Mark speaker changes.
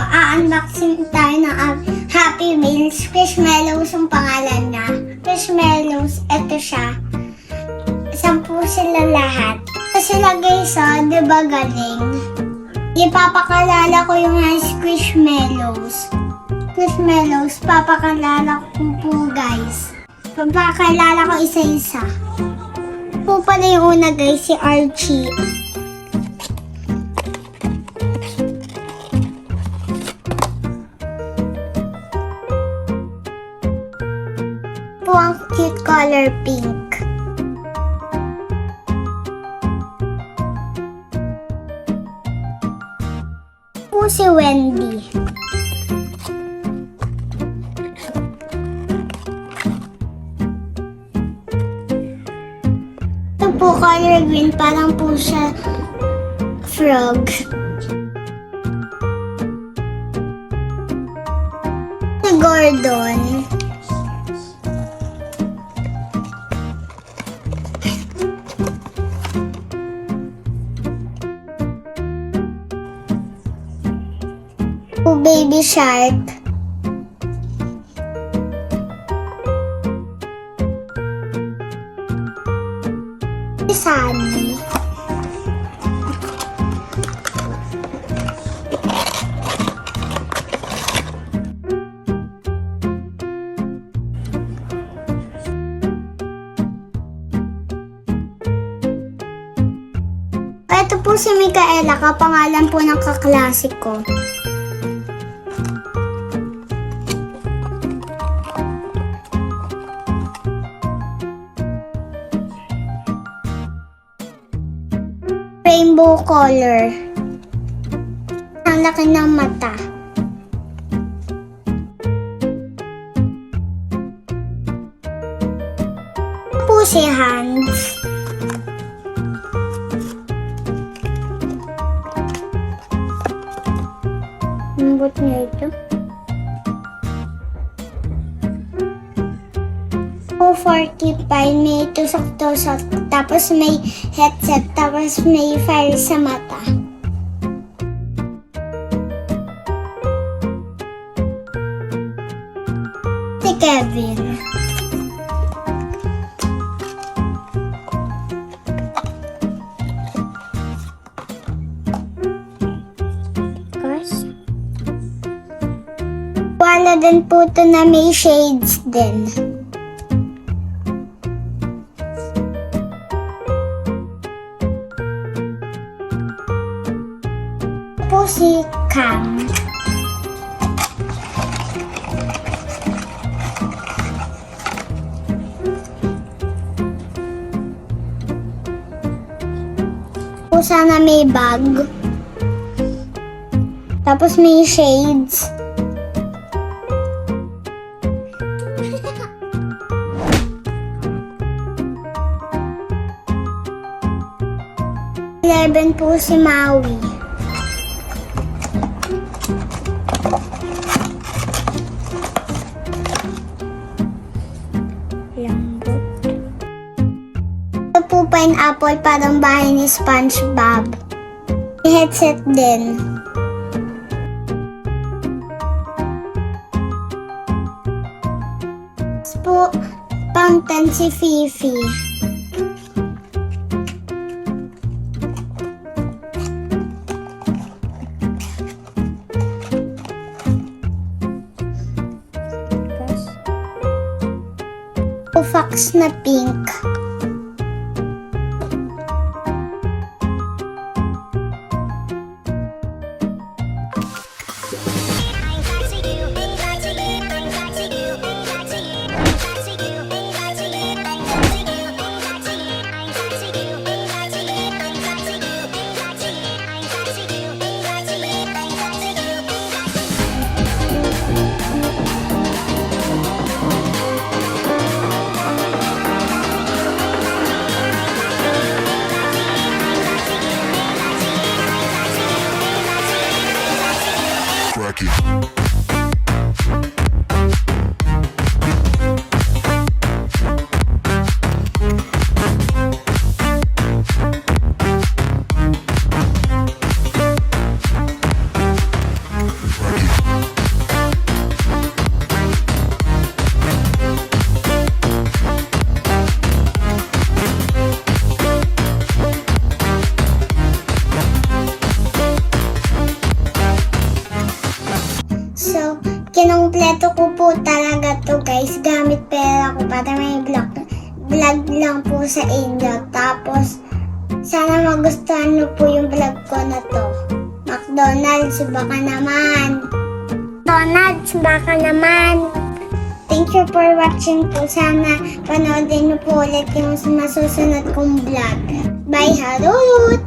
Speaker 1: unboxing tayo ng Happy Meal. Squishmallows ang pangalan niya. Squishmallows, eto siya. 10 sila lahat. Ito sila guys, di ba galing? Ipapakalala ko yung Squishmallows. Squishmallows, papakalala ko po guys. Papakalala ko isa-isa. Po pala yung una guys, si Archie. Po ang cute color pink. Po si Wendy. Ito po color green, parang po siya frog. Si Gordon. Baby shark. Sunny. Ito po si Micaela, kapangalan po ng kaklase ko. Rainbow color. Ang laki ng mata. Po si Hans. Lambot niya ito. 245, may tusok-tusok, tapos may headset, tapos may fire sa mata. Si Kevin. Wala din po ito na may shades din. Po si Cam. Po sana may bag. Tapos may shades. Eleven po si Maui. Lambot. Ito po pineapple, parang bahay ni SpongeBob. May headset din. Ito po fountain si Fifi. Fox na pink. So, kinumpleto ko po talaga to guys. Gamit pera ko para may vlog lang po sa inyo. Tapos, sana magustuhan nyo po yung vlog ko na to. McDonald's, baka naman. McDonald's, baka naman. Thank you for watching po. Sana panoodin nyo po ulit yung masusunod kong vlog. Bye, Harut!